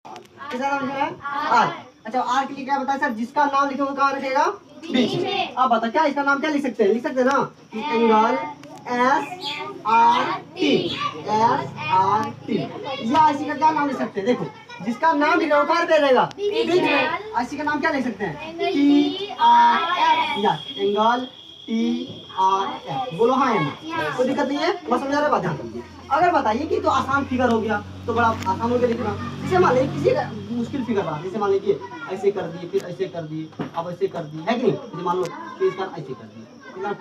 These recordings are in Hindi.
किसका नाम लिखना है? आर। अच्छा आर के लिए क्या बताया सर? जिसका नाम लिखोगे कहाँ रखेगा? बीच में। अब बता क्या इसका नाम क्या लिख सकते हैं? लिख सकते हैं ना एंगल SRT या इसी का क्या नाम लिख सकते हैं? देखो जिसका नाम लिखा है वो कहाँ पे रहेगा? बीच में। इसी का नाम क्या लिख सकते हैं? TRF या एंगल TRF। बोलो हाँ या ना? कोई दिक्कत नहीं है, बस समझा रहे बात ध्यान दीजिए। अगर बताइए कि तो आसान फिगर हो गया तो बड़ा आसान हो गया लिखना। जैसे मान लीजिए किसी का मुश्किल फिगर रहा, जैसे मान लीजिए ऐसे कर दिए फिर ऐसे कर दिए अब ऐसे कर दिए है कि नहीं? जैसे मान लो कि इसका ऐसे कर दिए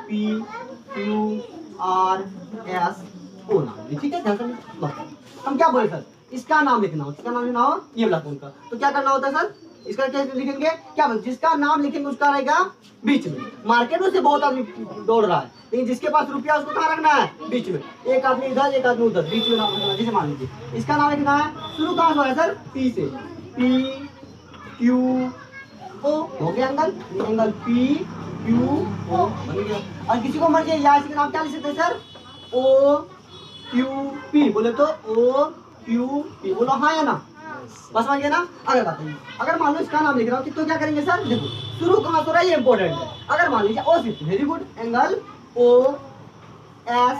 PQRSO नाम, ठीक है? ध्यान से हम क्या बोले सर? इसका नाम लिखना हो, इसका नाम लिखना हो ये वाला कौन का, तो क्या करना होता है सर? इसका क्या लिखेंगे? क्या बोल जिसका नाम लिखेंगे उसका रहेगा बीच में। मार्केट में से बहुत आदमी दौड़ रहा है लेकिन जिसके पास रुपया उसको कहाँ रखना है? बीच में। एक आदमी इधर एक आदमी उधर, बीच में नाम लिखना। जैसे मान लीजिए इसका नाम लिखना है, शुरू कहाँ से हो रहा है सर? P से। PQO हो गया एंगल, एंगल PQO बन गया। और किसी को मर्जी या इसका नाम क्या लिख सकते हैं सर? OQP बोले तो OQP। बोलो हाँ या ना? बस समझ गए ना? अगर बताइए अगर मान लो इसका नाम लिख रहा हूँ तो क्या करेंगे सर? देखो शुरू कहाँ से हो रहा है ये इंपॉर्टेंट है। अगर मान लीजिए ओ सिर्फ, very good, angle OSR,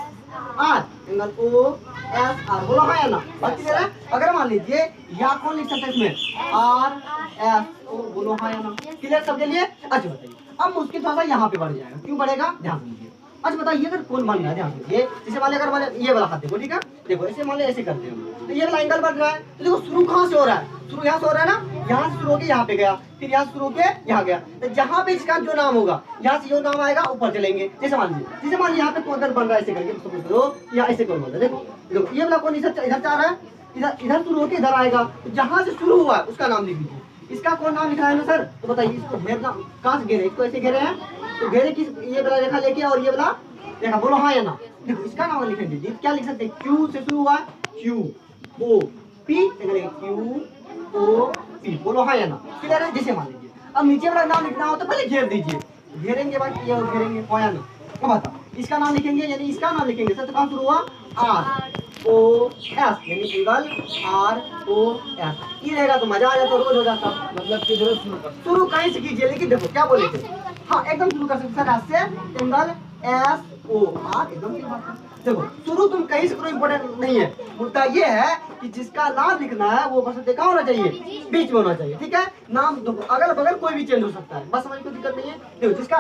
angle OSR। बोलो हाँ या ना? बात क्लियर है? अगर मान लीजिए या कौन लिख सकता है इसमें? RSO। बोलो हाँ या ना? क्लियर सबके लिए? अच्छा बताइए अब मुश्किल थोड़ा सा यहाँ पे बढ़ जाएगा। क्यों बढ़ेगा? ध्यान दीजिए। अच्छा बताइए अगर कौन बन रहा है ध्यान दीजिए। जैसे मान लिया अगर मान ये वाला हाथ देखो, ठीक है? देखो ऐसे मान लिया ऐसे करते हैं तो ये वाला एंगल बन रहा है। तो देखो शुरू कहाँ से हो रहा है? शुरू यहाँ से हो रहा है ना? यहाँ से शुरू होकर यहाँ पे गया, फिर यहाँ से शुरू होकर यहाँ गया। तो जहाँ पे इसका जो नाम होगा यहाँ से जो नाम आएगा ऊपर चलेंगे। जैसे मान लीजिए यहाँ पे कौन बन रहा है ऐसे करके, तो सपोज करो या ऐसे कौन बन रहा है। देखो देखो ये वाला कौन इधर इधर जा रहा है, इधर इधर शुरू होकर इधर आएगा। तो जहाँ से शुरू हुआ है उसका नाम लिख दीजिए। इसका कौन नाम लिखा है ना सर? तो बताइए इसको घेरना कहाँ से घेरे? इसको ऐसे घेरे हैं तो घेरे किस ये वाला रेखा लेके और ये वाला देखा। बोलो हाँ या ना? देखो इसका नाम लिखेंगे जी क्या लिख सकते हैं? Q से शुरू हुआ है QOP, QOP। बोलो हाँ या ना? क्लियर है? जैसे मान लीजिए अब नीचे वाला नाम लिखना हो तो पहले घेर दीजिए, घेरेंगे बाद ये घेरेंगे हाँ या ना? अब बताओ इसका नाम लिखेंगे यानी इसका नाम लिखेंगे सर तो कहाँ शुरू हुआ? ROS यानी एंगल ROS। ये रहेगा तो मजा आ जाता, रोज हो जाता। मतलब कि शुरू कहीं से कीजिए लेकिन देखो क्या बोले थे? हाँ एकदम शुरू कर सकते सर आज से एंगल SOR एकदम की बात है। देखो शुरू तुम कहीं से करो इम्पोर्टेंट नहीं है, मुद्दा ये है कि जिसका नाम लिखना है वो बस देखा होना चाहिए, बीच में होना चाहिए, ठीक है? नाम अगल बगल कोई भी चेंज हो सकता है, बस समझ कोई दिक्कत नहीं है। देखो जिसका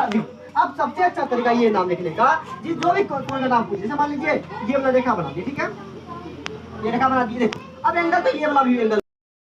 अब सबसे अच्छा तरीका ये नाम लिखने का जिस जो भी कोई का नाम पूछे। जैसे मान लीजिए ये वाला रेखा बना दिए, ठीक है? ये रेखा बना दी। देखो अब एंगल तो ये वाला भी एंगल